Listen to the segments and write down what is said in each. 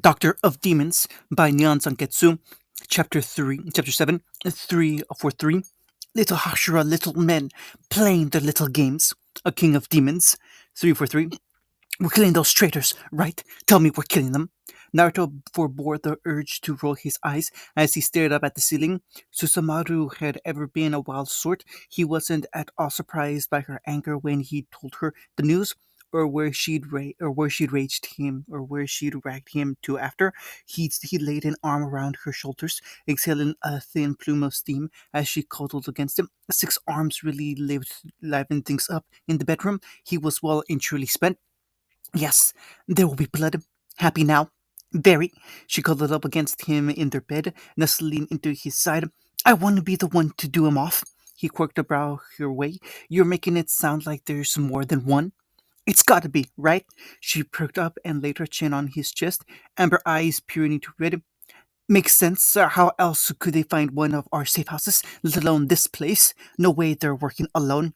Doctor of Demons by Neon Sanketsu, Chapter 7, 343. Little Hashira, little men, playing their little games. A king of demons, 343. We're killing those traitors, right? Tell me we're killing them. Naruto forebore the urge to roll his eyes as he stared up at the ceiling. Susamaru had ever been a wild sort. He wasn't at all surprised by her anger when he told her the news, or where she'd ragged him to after. He laid an arm around her shoulders, exhaling a thin plume of steam as she cuddled against him. Six arms really livened things up in the bedroom. He was well and truly spent. Yes, there will be blood. Happy now? Very. She cuddled up against him in their bed, nestling into his side. I want to be the one to do him off. He quirked a brow her way. You're making it sound like there's more than one. It's gotta be, right? She perked up and laid her chin on his chest, amber eyes peering into red. Makes sense. How else could they find one of our safe houses, let alone this place? No way they're working alone.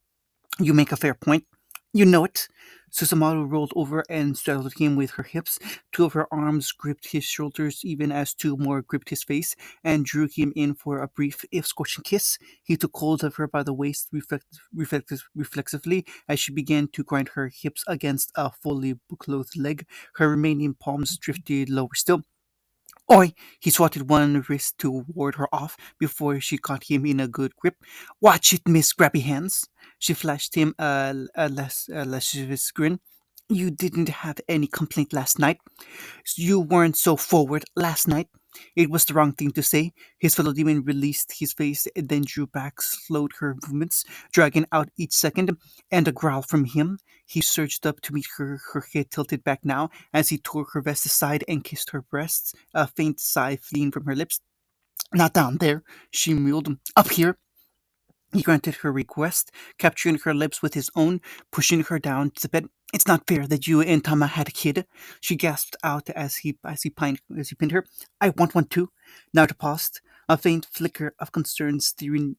You make a fair point. You know it. Susumaru rolled over and straddled him with her hips. Two of her arms gripped his shoulders, even as two more gripped his face and drew him in for a brief, if scorching kiss. He took hold of her by the waist reflexively as she began to grind her hips against a fully clothed leg. Her remaining palms drifted lower still. Oi! He swatted one wrist to ward her off before she caught him in a good grip. Watch it, Miss Grabby Hands! She flashed him a lascivious grin. You didn't have any complaint last night. You weren't so forward last night. It was the wrong thing to say. His fellow demon released his face and then drew back, slowed her movements, dragging out each second, and a growl from him. He surged up to meet her, her head tilted back now as he tore her vest aside and kissed her breasts, a faint sigh fleeing from her lips. Not down there, she mewed. Up here. He granted her request, capturing her lips with his own, pushing her down to the bed. It's not fair that you and Tama had a kid. She gasped out as he pinned her. I want one too. Naruto paused, a faint flicker of concern staring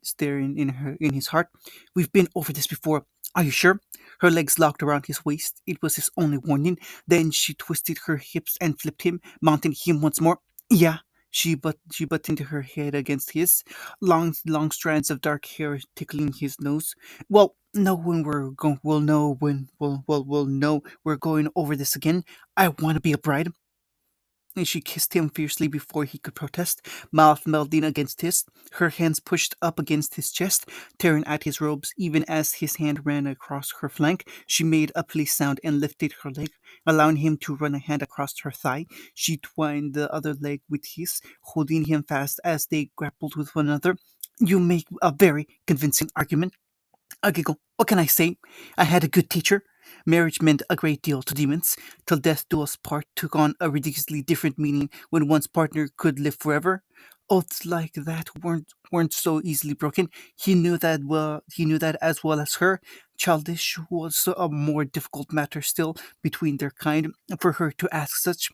in his heart. We've been over this before. Are you sure? Her legs locked around his waist. It was his only warning. Then she twisted her hips and flipped him, mounting him once more. Yeah. She buttoned her head against his, long strands of dark hair tickling his nose. Well, know when we're going. We'll know when. We'll know we're going over this again. I want to be a bride. And she kissed him fiercely before he could protest, mouth melting against his, her hands pushed up against his chest, tearing at his robes. Even as his hand ran across her flank, she made a please sound and lifted her leg, allowing him to run a hand across her thigh. She twined the other leg with his, holding him fast as they grappled with one another. You make a very convincing argument. I giggle. What can I say? I had a good teacher. Marriage meant a great deal to demons, till death do us part took on a ridiculously different meaning when one's partner could live forever. Oaths like that weren't so easily broken. He knew that well. He knew that as well as her. Childish was a more difficult matter still between their kind for her to ask such.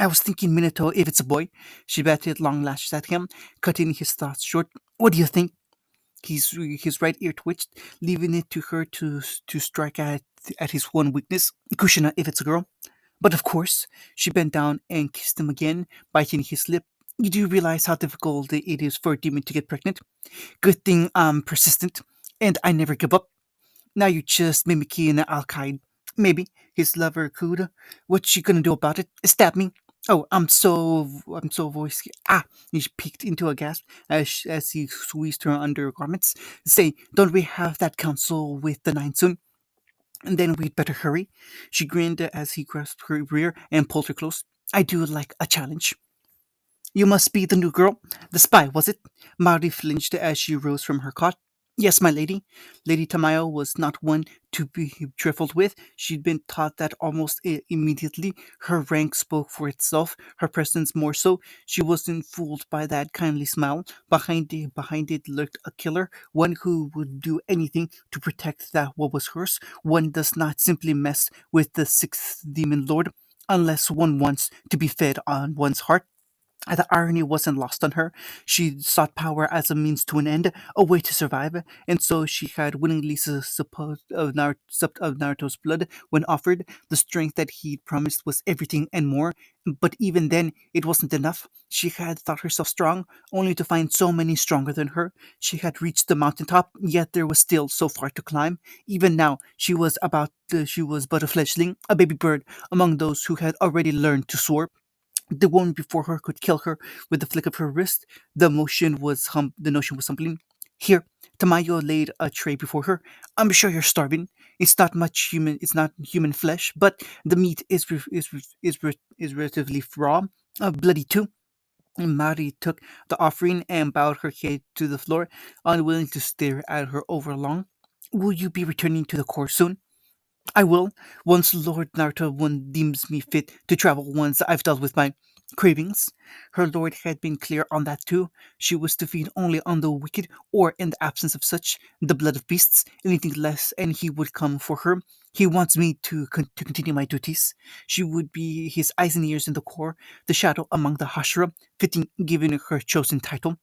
I was thinking Minato if it's a boy. She batted long lashes at him, cutting his thoughts short. What do you think? His right ear twitched, leaving it to her to strike at his one weakness. Kushina, if it's a girl. But of course, she bent down and kissed him again, biting his lip. You do realize how difficult it is for a demon to get pregnant? Good thing I'm persistent, and I never give up. Now you're just mimicking Al Qaeda. Maybe his lover could. What's she gonna do about it? Stab me? Oh, I'm so voice. Ah! He peeked into a gasp as he squeezed her undergarments. Say, don't we have that council with the nine soon? And then we'd better hurry. She grinned as he grasped her rear and pulled her close. I do like a challenge. You must be the new girl. The spy, was it? Maori flinched as she rose from her cot. Yes, my lady. Lady Tamayo was not one to be trifled with. She'd been taught that almost immediately. Her rank spoke for itself, her presence more so. She wasn't fooled by that kindly smile. Behind it lurked a killer, one who would do anything to protect that what was hers. One does not simply mess with the sixth demon lord unless one wants to be fed on one's heart. The irony wasn't lost on her. She sought power as a means to an end, a way to survive, and so she had willingly supposed of Naruto's blood when offered. The strength that he'd promised was everything and more, but even then, it wasn't enough. She had thought herself strong, only to find so many stronger than her. She had reached the mountaintop, yet there was still so far to climb. Even now, she was but a fledgling, a baby bird among those who had already learned to soar. The woman before her could kill her with the flick of her wrist. The notion was humbling. Here, Tamayo laid a tray before her. I'm sure you're starving. It's not human flesh, but the meat is relatively raw, bloody too. Mari took the offering and bowed her head to the floor, unwilling to stare at her over long. Will you be returning to the court soon? I will, once Lord Naruto one deems me fit to travel once I've dealt with my cravings. Her lord had been clear on that too. She was to feed only on the wicked, or in the absence of such, the blood of beasts, anything less, and he would come for her. He wants me to continue my duties. She would be his eyes and ears in the core, the shadow among the Hashira, fitting given her chosen title.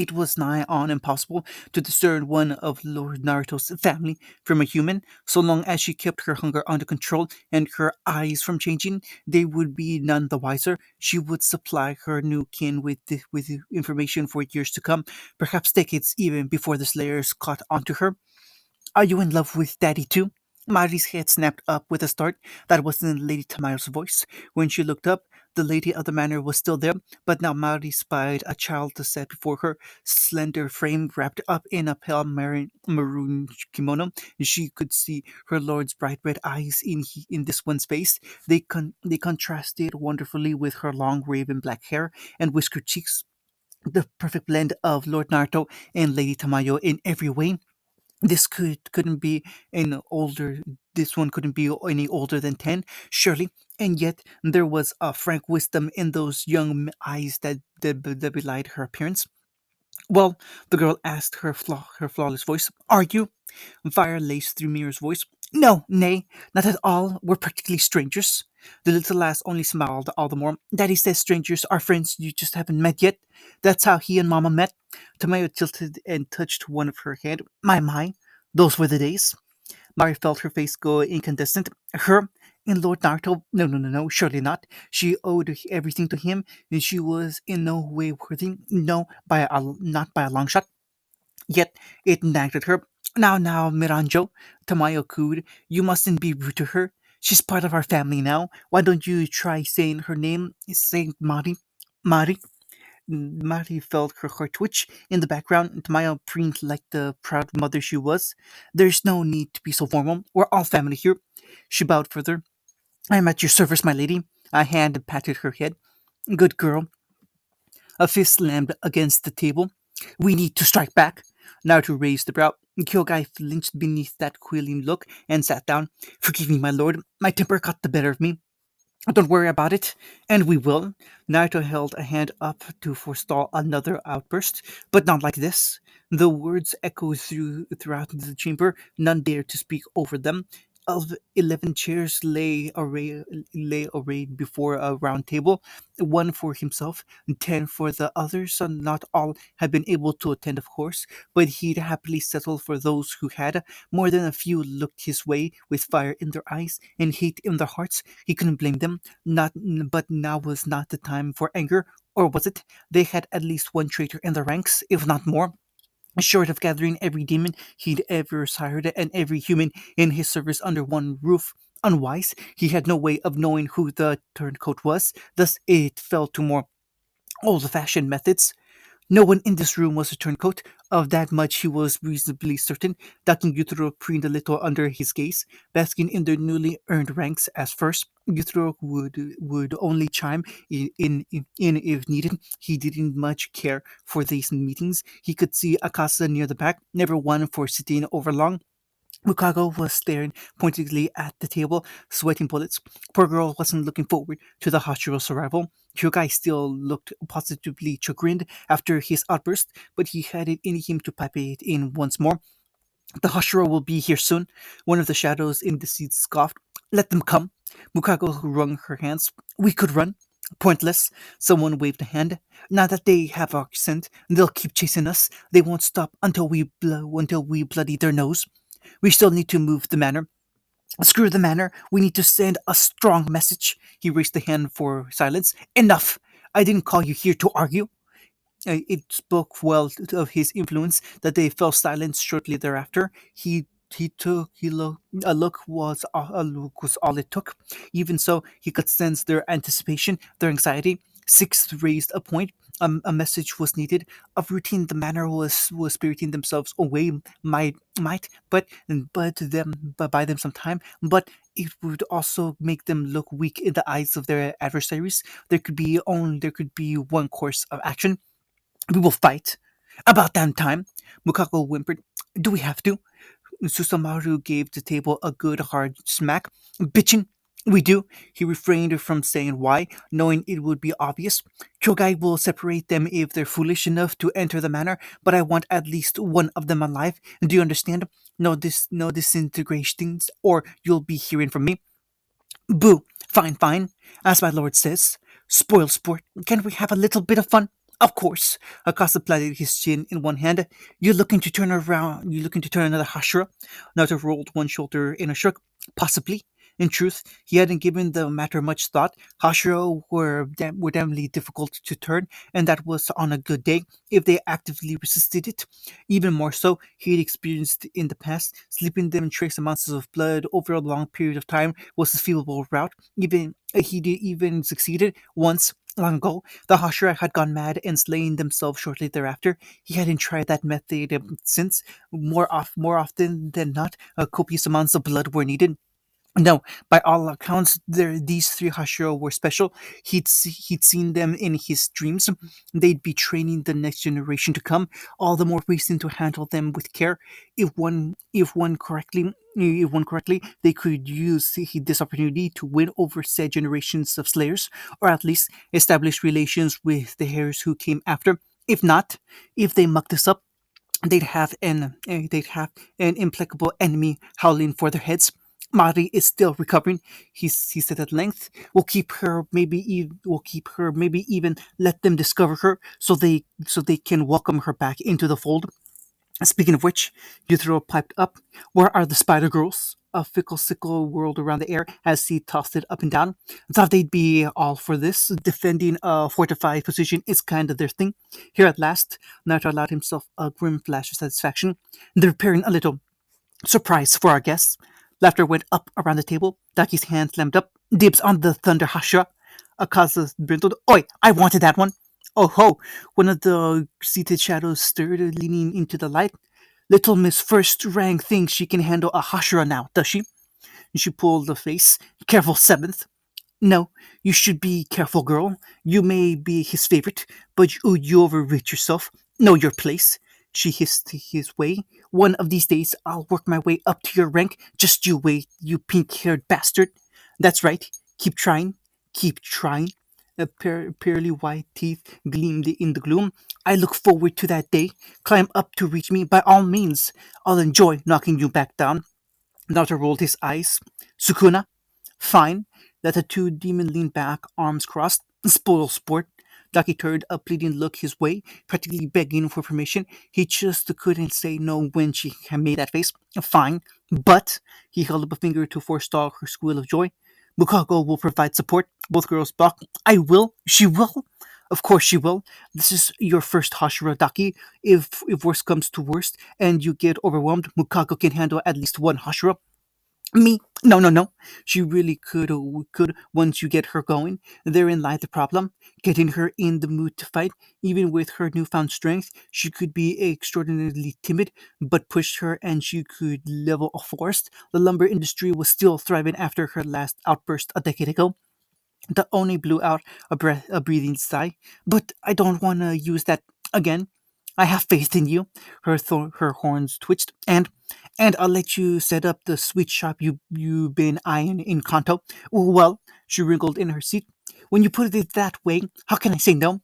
It was nigh on impossible to discern one of Lord Naruto's family from a human. So long as she kept her hunger under control and her eyes from changing, they would be none the wiser. She would supply her new kin with information for years to come, perhaps decades even before the Slayers caught on to her. Are you in love with Daddy too? Mari's head snapped up with a start. That wasn't Lady Tamayo's voice. When she looked up, the lady of the manor was still there, but now Mari spied a child set before her, slender frame wrapped up in a pale maroon kimono. She could see her lord's bright red eyes in this one's face. They contrasted wonderfully with her long raven black hair and whiskered cheeks. The perfect blend of Lord Naruto and Lady Tamayo in every way. Couldn't be an older this one couldn't be any older than 10, surely, and yet there was a frank wisdom in those young eyes that belied her appearance. Well, the girl asked, her flawless voice, are you? Fire laced through Mira's voice. No, nay, not at all. We're practically strangers. The little lass only smiled all the more. Daddy says strangers are friends you just haven't met yet. That's how he and Mama met. Tamayo tilted and touched one of her head. My, those were the days. Mari felt her face go incandescent. Her and Lord Naruto? No, no, no, no, surely not. She owed everything to him, and she was in no way worthy. No, not by a long shot. Yet it nagged at her. Now, Miranjo, Tamayo cooed, you mustn't be rude to her. She's part of our family now. Why don't you try saying her name? Saying Mari. Mari. Mari felt her heart twitch. In the background, Tamayo preened like the proud mother she was. There's no need to be so formal. We're all family here. She bowed further. I'm at your service, my lady. A hand patted her head. Good girl. A fist slammed against the table. We need to strike back. Naruto raised the brow. Kyogai flinched beneath that quailing look and sat down. Forgive me, my lord. My temper got the better of me. Don't worry about it, and we will. Naruto held a hand up to forestall another outburst, but not like this. The words echoed throughout the chamber. None dared to speak over them. 11 chairs lay arrayed before a round table, one for himself, 10 for the others. Not all had been able to attend, of course, but he'd happily settle for those who had. More than a few looked his way with fire in their eyes and hate in their hearts. He couldn't blame them. But now was not the time for anger, or was it? They had at least one traitor in the ranks, if not more. Short of gathering every demon he'd ever sired and every human in his service under one roof, unwise, he had no way of knowing who the turncoat was. Thus, it fell to more old-fashioned methods. No one in this room was a turncoat. Of that much he was reasonably certain. Dakin Yutaro preened a little under his gaze, basking in their newly earned ranks as first. Yutaro would only chime in if needed. He didn't much care for these meetings. He could see Akasa near the back, never one for sitting over long. Mukago was staring pointedly at the table, sweating bullets. Poor girl wasn't looking forward to the Hashiro's arrival. Hyugai still looked positively chagrined after his outburst, but he had it in him to pipe it in once more. The Hashira will be here soon. One of the shadows in the seat scoffed. Let them come. Mukago wrung her hands. We could run. Pointless. Someone waved a hand. Now that they have our scent, they'll keep chasing us. They won't stop until we bloody their nose. We still need to move the manor. Screw the manor. We need to send a strong message. He raised a hand for silence. Enough. I didn't call you here to argue. It spoke well of his influence that they fell silent shortly thereafter. He took he lo- a look was all it took. Even so, he could sense their anticipation, their anxiety. Sixth raised a point. A message was needed. Of routine, the manor was spiriting themselves away. But buy them some time. But it would also make them look weak in the eyes of their adversaries. There could be one course of action. We will fight. About damn time. Mukako whimpered. Do we have to? Susamaru gave the table a good hard smack. Bitchin'. We do. He refrained from saying why, knowing it would be obvious. Kyogai will separate them if they're foolish enough to enter the manor, but I want at least one of them alive. Do you understand? No disintegrations, or you'll be hearing from me. Boo! Fine, fine. As my lord says. Spoil sport. Can we have a little bit of fun? Of course. Akasa planted his chin in one hand. You're looking to turn another Hashira? Naruto rolled one shoulder in a shrug. Possibly. In truth, he hadn't given the matter much thought. Hashira were damnably difficult to turn, and that was on a good day, if they actively resisted it. Even more so, he had experienced in the past. Slipping them trace amounts of blood over a long period of time was a feasible route. Even succeeded once long ago. The Hashira had gone mad and slain themselves shortly thereafter. He hadn't tried that method since. More often than not, copious amounts of blood were needed. No, by all accounts, these three Hashira were special. He'd seen them in his dreams. They'd be training the next generation to come. All the more reason to handle them with care. If one correctly, they could use this opportunity to win over said generations of Slayers, or at least establish relations with the heirs who came after. If not, if they muck this up, they'd have an implacable enemy howling for their heads. Mari is still recovering. He said at length. We'll keep her. Maybe even let them discover her, so they can welcome her back into the fold. Speaking of which, Yuzuru piped up. Where are the spider girls? A fickle sickle whirled around the air as he tossed it up and down. Thought they'd be all for this. Defending a fortified position is kind of their thing. Here at last, Naruto allowed himself a grim flash of satisfaction. They're preparing a little surprise for our guests. Laughter went up around the table. Daki's hand slammed up. Dibs on the Thunder Hashira. Akaza brinkled. Oi, I wanted that one. Oh ho! One of the seated shadows stirred, leaning into the light. Little Miss First Rank thinks she can handle a Hashira now, does she? She pulled the face. Careful, Seventh. No, you should be careful, girl. You may be his favorite, but you overrate yourself. Know your place. She hissed his way. One of these days, I'll work my way up to your rank. Just you wait, you pink-haired bastard. That's right. Keep trying. Keep trying. Pearly white teeth gleamed in the gloom. I look forward to that day. Climb up to reach me by all means. I'll enjoy knocking you back down. Naruto rolled his eyes. Sukuna, fine. Let the two demon lean back, arms crossed. Spoil sport. Ducky turned a pleading look his way, practically begging for permission. He just couldn't say no when she had made that face. Fine. But he held up a finger to forestall her squeal of joy. Mukako will provide support. Both girls balked. I will. She will. Of course she will. This is your first Hashira Daki. If worst comes to worst and you get overwhelmed, Mukako can handle at least one Hashira. Me? No, no, no. She really could once you get her going. Therein lied the problem. Getting her in the mood to fight. Even with her newfound strength, she could be extraordinarily timid, but push her and she could level a forest. The lumber industry was still thriving after her last outburst a decade ago. The Oni blew out a breathing sigh. But I don't want to use that again. I have faith in you. Her horns twitched. And I'll let you set up the sweet shop you've been eyeing in Kanto. Well, she wriggled in her seat. When you put it that way, how can I say no?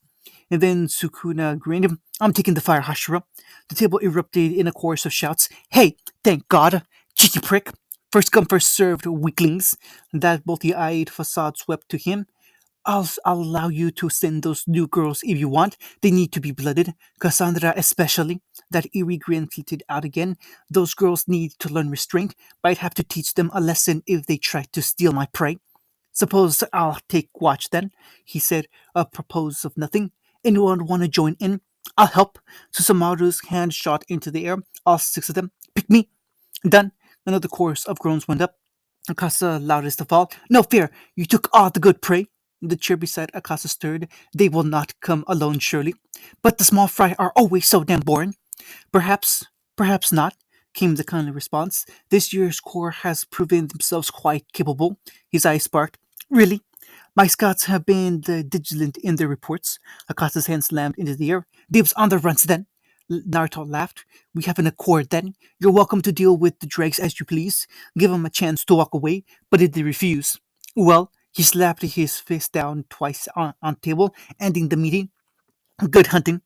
And then Sukuna grinned. I'm taking the fire, Hashira. The table erupted in a chorus of shouts. Hey, thank God! Cheeky prick! First come, first served, weaklings. That multi-eyed facade swept to him. I'll allow you to send those new girls if you want. They need to be blooded. Cassandra especially. That eerie grin flitted out again. Those girls need to learn restraint. But I'd have to teach them a lesson if they try to steal my prey. Suppose I'll take watch then, he said, apropos of nothing. Anyone want to join in? I'll help. Susamaru's hand shot into the air. All six of them. Pick me. Done. Another chorus of groans went up. Akasa loudest of all. No fear, you took all the good prey. The chair beside Akasa stirred. They will not come alone, surely. But the small fry are always so damn boring. Perhaps, perhaps not, came the kindly response. This year's corps has proven themselves quite capable. His eyes sparked. Really? My scouts have been vigilant in their reports. Akasa's hand slammed into the air. Dibs on the runs then. Naruto laughed. We have an accord then. You're welcome to deal with the dregs as you please. Give them a chance to walk away, but if they refuse, well, he slapped his fist down twice on table, ending the meeting. Good hunting.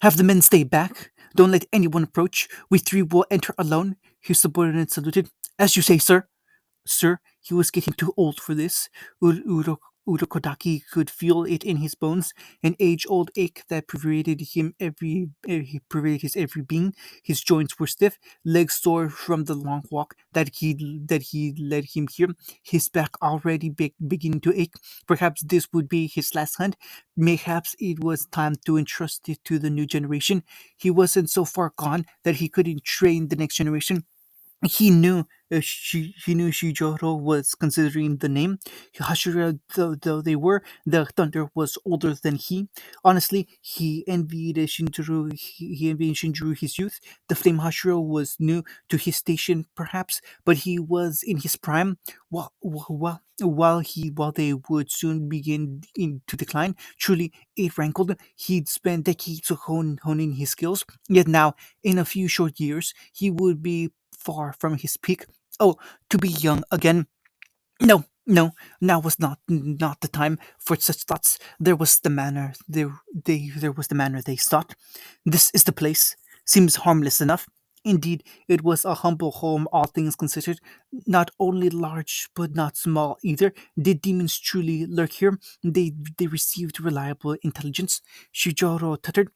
Have the men stay back. Don't let anyone approach. We three will enter alone. His subordinate saluted. As you say, sir. Sir, he was getting too old for this. Urokodaki could feel it in his bones, an age-old ache that pervaded his every being. His joints were stiff, legs sore from the long walk that he led him here. His back already beginning to ache. Perhaps this would be his last hunt. Mayhaps it was time to entrust it to the new generation. He wasn't so far gone that he couldn't train the next generation. He knew Shijoro was considering the name. Hashira, though they were, the thunder was older than he. Honestly, he envied Shinjuru his youth. The flame Hashira was new to his station, perhaps, but he was in his prime. While they would soon begin to decline, truly it rankled. He'd spent decades honing his skills, yet now, in a few short years, he would be far from his peak. Oh, to be young again. No, no, now was not the time for such thoughts. There was the manner they sought. This is the place. Seems harmless enough. Indeed, it was a humble home, all things considered. Not only large, but not small either. Did demons truly lurk here? They received reliable intelligence. Shijoro tuttered.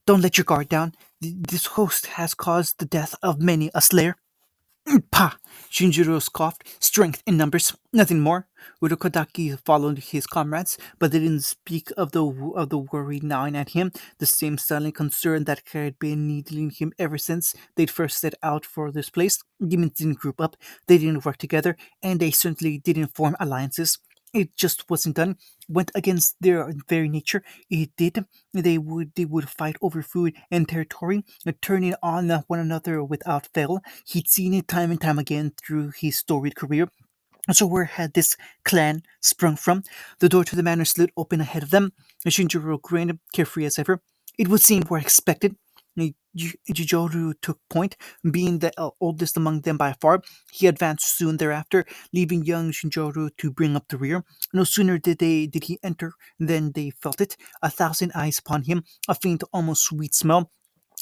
Don't let your guard down. This host has caused the death of many a slayer. Pah! Shinjiro scoffed. Strength in numbers, nothing more. Urokodaki followed his comrades, but they didn't speak of the worry gnawing at him, the same silent concern that had been needling him ever since they'd first set out for this place. Demons didn't group up, they didn't work together, and they certainly didn't form alliances. It just wasn't done. Went against their very nature. It did. They would fight over food and territory, turning on one another without fail. He'd seen it time and time again through his storied career. So where had this clan sprung from? The door to the manor slid open ahead of them. Shinjiro grinned, carefree as ever. It would seem we're expected. Jijoru took point, being the oldest among them by far. He advanced soon thereafter, leaving young Shinjoro to bring up the rear. No sooner did he enter than they felt it. A thousand eyes upon him, a faint, almost sweet smell,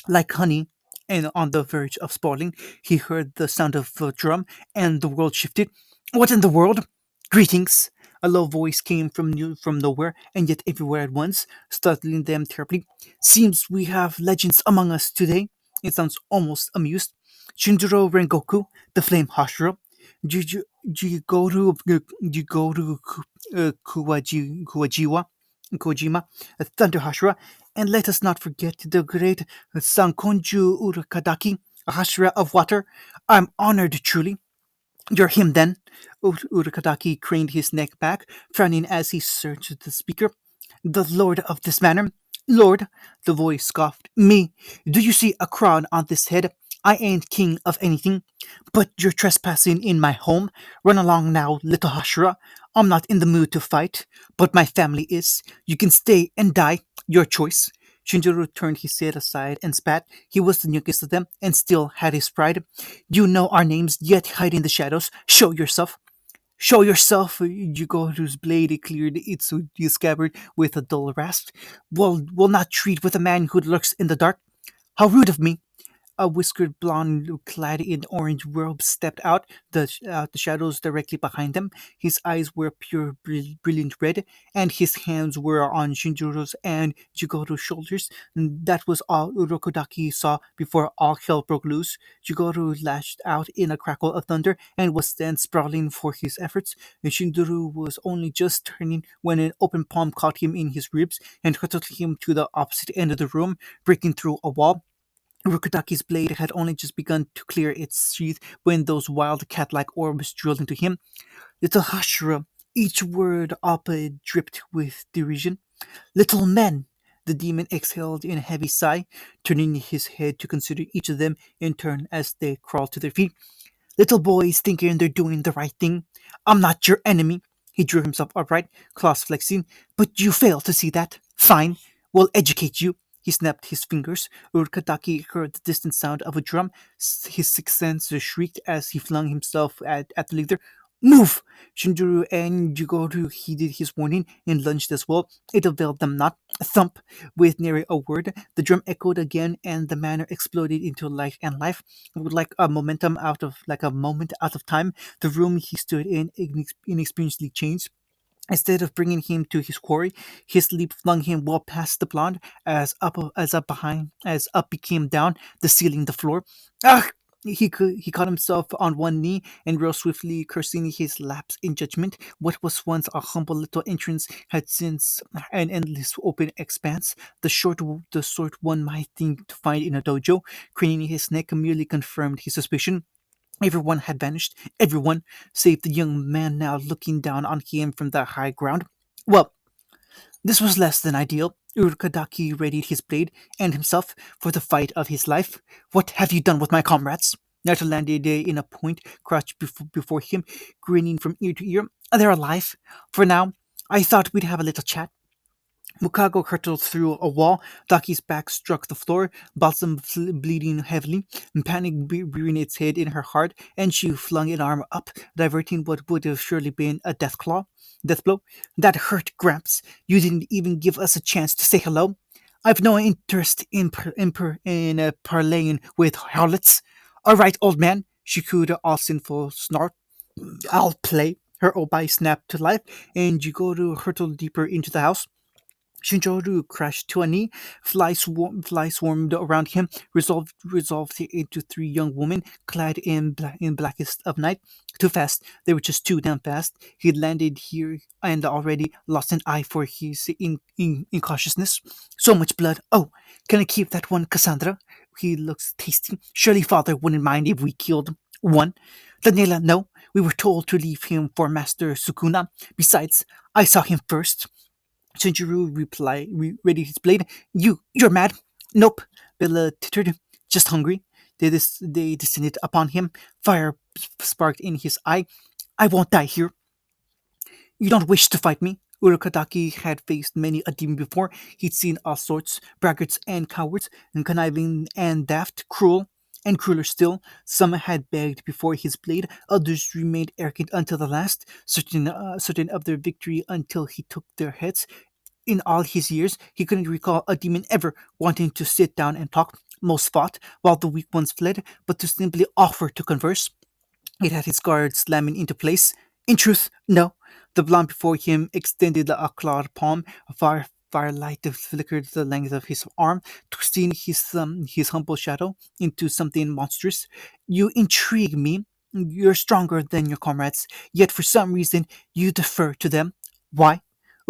like honey, and on the verge of spoiling. He heard the sound of a drum, and the world shifted. What in the world? Greetings! A low voice came from nowhere and yet everywhere at once, startling them terribly. Seems we have legends among us today. It sounds almost amused. Shinjiro Rengoku, the Flame Hashira, Kuwajiwa, Kojima, Thunder Hashira, and let us not forget the great Sankonju Urakadaki, a Hashira of water. I'm honored truly. You're him then? Urakadaki craned his neck back, frowning as he searched the speaker. The lord of this manor? Lord, the voice scoffed. Me? Do you see a crown on this head? I ain't king of anything. But you're trespassing in my home. Run along now, little Hashira. I'm not in the mood to fight, but my family is. You can stay and die. Your choice. Shinjiro turned his head aside and spat. He was the youngest of them and still had his pride. You know our names, yet hide in the shadows. Show yourself. Show yourself! Yugoru's blade cleared its scabbard with a dull rasp. Will not treat with a man who lurks in the dark. How rude of me! A whiskered blonde clad in orange robe stepped out, the shadows directly behind them. His eyes were pure brilliant red, and his hands were on Shinjuro's and Jigoro's shoulders. And that was all Urokodaki saw before all hell broke loose. Jigoro lashed out in a crackle of thunder and was then sprawling for his efforts. And Shinduru was only just turning when an open palm caught him in his ribs and hurtled him to the opposite end of the room, breaking through a wall. Rukutaki's blade had only just begun to clear its sheath when those wild cat-like orbs drilled into him. Little Hashira, each word Appa dripped with derision. Little men! The demon exhaled in a heavy sigh, turning his head to consider each of them in turn as they crawled to their feet. Little boys thinking they're doing the right thing. I'm not your enemy. He drew himself upright, claws flexing. But you fail to see that. Fine. We'll educate you. He snapped his fingers. Urkataki heard the distant sound of a drum. His sixth sense shrieked as he flung himself at the leader. Move! Shinjuru and Jigoro heeded his warning and lunged as well. It availed them not. Thump! With nary a word, the drum echoed again, and the manor exploded into light and life. Like a moment out of time, the room he stood in inexperiencedly changed. Instead of bringing him to his quarry, his leap flung him well past the blonde, as up became down, the ceiling, the floor. Ah! He caught himself on one knee and rose swiftly, cursing his lapse in judgment. What was once a humble little entrance had since an endless open expanse, the sort one might think to find in a dojo. Craning his neck merely confirmed his suspicion. Everyone had vanished, everyone, save the young man now looking down on him from the high ground. Well, this was less than ideal. Urkadaki readied his blade and himself for the fight of his life. What have you done with my comrades? Naruto landed in a point, crouched before him, grinning from ear to ear. They're alive. For now, I thought we'd have a little chat. Mukago hurtled through a wall. Daki's back struck the floor, Balsam bleeding heavily, and panic rearing its head in her heart, and she flung an arm up, diverting what would have surely been a death blow. That hurt, Gramps. You didn't even give us a chance to say hello. I've no interest in parleying with harlots. All right, old man, she cooed all sinful snort. I'll play. Her obai snapped to life, and Jigoro hurtled deeper into the house. Shinjoru crashed to a knee. Flies swarmed around him, resolved into three young women clad in blackest of night. Too fast. They were just too damn fast. He'd landed here and already lost an eye for his incautiousness. So much blood. Oh, can I keep that one, Cassandra? He looks tasty. Surely father wouldn't mind if we killed one. Daniela, no. We were told to leave him for Master Sukuna. Besides, I saw him first. Shinjiro readied his blade. You're mad? Nope. Bella tittered. Just hungry. They descended upon him. Fire sparked in his eye. I won't die here. You don't wish to fight me? Urukadaki had faced many a demon before. He'd seen all sorts, braggarts and cowards, and conniving and daft, cruel, and crueler still. Some had begged before his blade, others remained arrogant until the last, certain of their victory until he took their heads. In all his years, he couldn't recall a demon ever wanting to sit down and talk. Most fought, while the weak ones fled, but to simply offer to converse. It had his guard slamming into place. In truth, no. The blonde before him extended a clawed palm. A firelight flickered the length of his arm, twisting his humble shadow into something monstrous. You intrigue me. You're stronger than your comrades, yet for some reason you defer to them. Why?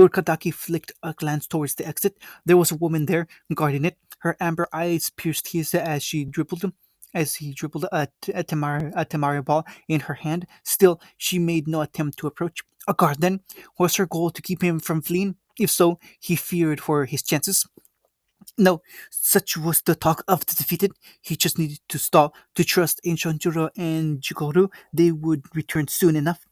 Urkadaki flicked a glance towards the exit. There was a woman there, guarding it. Her amber eyes pierced his as he dribbled a tamari ball in her hand. Still, she made no attempt to approach. A guard, then? Was her goal to keep him from fleeing? If so, he feared for his chances. No, such was the talk of the defeated. He just needed to stall, to trust in Shonjuro and Jikoru. They would return soon enough.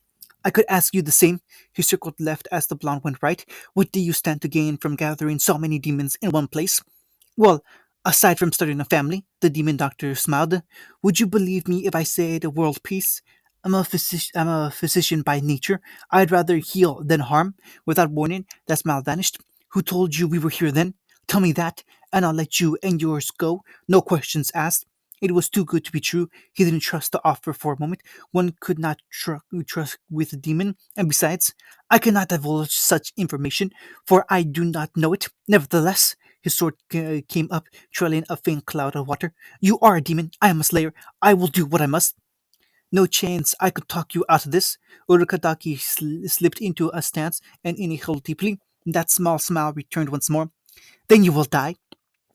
I could ask you the same. He circled left as the blonde went right. What do you stand to gain from gathering so many demons in one place? Well, aside from starting a family, the demon doctor smiled. Would you believe me if I said world peace? I'm a physician by nature. I'd rather heal than harm. Without warning, that smile vanished. Who told you we were here then? Tell me that, and I'll let you and yours go. No questions asked. It was too good to be true. He didn't trust the offer for a moment. One could not trust with a demon, and besides, I cannot divulge such information, for I do not know it. Nevertheless, his sword came up, trailing a faint cloud of water. You are a demon. I am a slayer. I will do what I must. No chance I could talk you out of this. Urukadaki slipped into a stance and inhaled deeply. That small smile returned once more. Then you will die.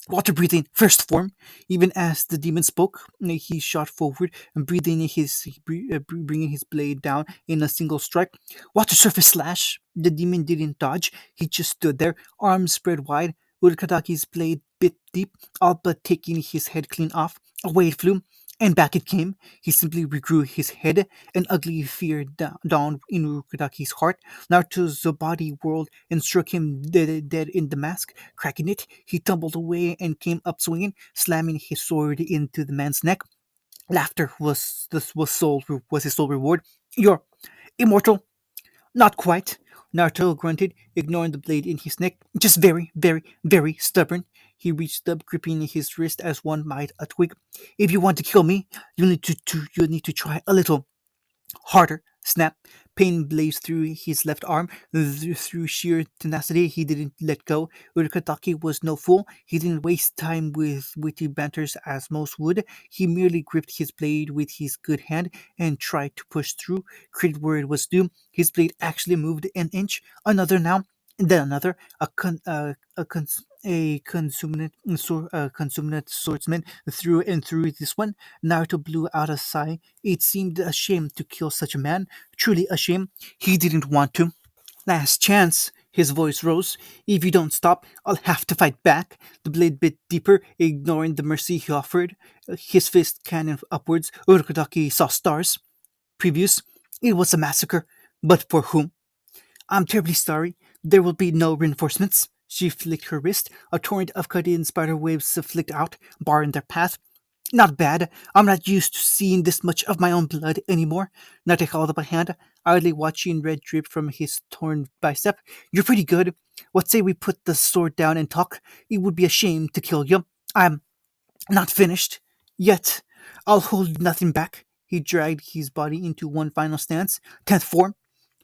Water breathing, first form. Even as the demon spoke, he shot forward and bringing his blade down in a single strike. Water surface slash. The demon didn't dodge. He just stood there, arms spread wide. Urukadaki's blade bit deep, all but taking his head clean off. Away it flew, and back it came. He simply regrew his head. An ugly fear dawned in Urukadaki's heart. Naruto's body whirled and struck him dead in the mask. Cracking it, he tumbled away and came up swinging, slamming his sword into the man's neck. Laughter was his sole reward. You're immortal. Not quite. Naruto grunted, ignoring the blade in his neck. Just very, very, very stubborn. He reached up, gripping his wrist as one might a twig. If you want to kill me, you'll need to try a little harder. Snap. Pain blazed through his left arm. Through sheer tenacity, he didn't let go. Urikataki was no fool. He didn't waste time with witty banters as most would. He merely gripped his blade with his good hand and tried to push through. Credit where it was due. His blade actually moved an inch. Another now, and then another. A consummate swordsman through and through this one. Naruto blew out a sigh. It seemed a shame to kill such a man. Truly a shame. He didn't want to. Last chance. His voice rose. If you don't stop, I'll have to fight back. The blade bit deeper, ignoring the mercy he offered. His fist cannoned upwards. Urukadaki saw stars. Previous. It was a massacre. But for whom? I'm terribly sorry. There will be no reinforcements. She flicked her wrist. A torrent of cut-in spider waves flicked out, barring their path. Not bad. I'm not used to seeing this much of my own blood anymore. Nate held up a hand, idly watching red drip from his torn bicep. You're pretty good. What say we put the sword down and talk? It would be a shame to kill you. I'm not finished. Yet. I'll hold nothing back. He dragged his body into one final stance. 10th form.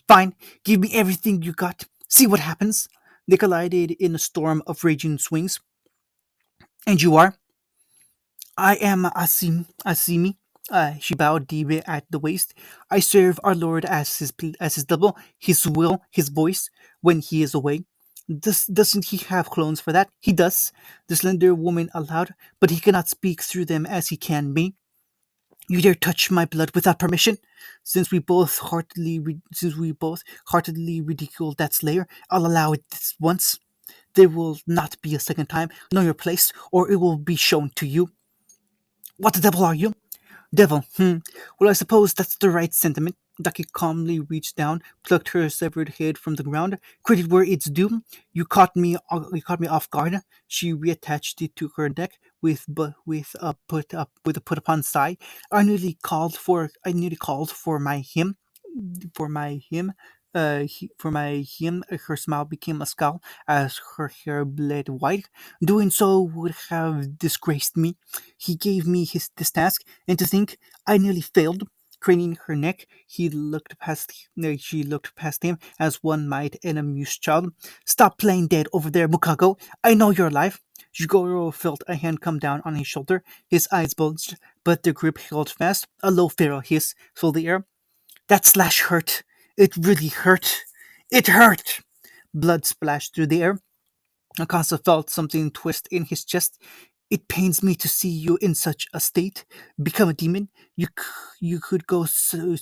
Fine, give me everything you got. See what happens. They collided in a storm of raging swings. And you are? I am Asimi. She bowed deep at the waist. I serve our Lord as his double, his will, his voice, when he is away. Doesn't he have clones for that? He does, the slender woman allowed, but he cannot speak through them as he can me. You dare touch my blood without permission? Since we both heartedly ridiculed that slayer, I'll allow it this once. There will not be a second time. Know your place, or it will be shown to you. What the devil are you? Devil, Well, I suppose that's the right sentiment. Ducky calmly reached down, plucked her severed head from the ground. Credit where it's due. You caught me off guard. She reattached it to her neck with a put upon sigh. I nearly called for my him for my him. For my him, her smile became a scowl as her hair bled white. Doing so would have disgraced me. He gave me this task, and to think I nearly failed. Craning her neck, she looked past him as one might an amused child. Stop playing dead over there, Mukago. I know you're alive. Jigoro felt a hand come down on his shoulder. His eyes bulged, but the grip held fast. A low feral hiss filled the air. That slash hurt. It really hurt. It hurt. Blood splashed through the air. Akasa felt something twist in his chest. It pains me to see you in such a state. Become a demon. You could go so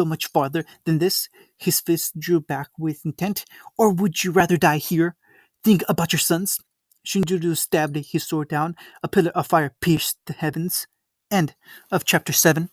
much farther than this. His fist drew back with intent. Or would you rather die here? Think about your sons. Shinjuru stabbed his sword down. A pillar of fire pierced the heavens. End of chapter 7.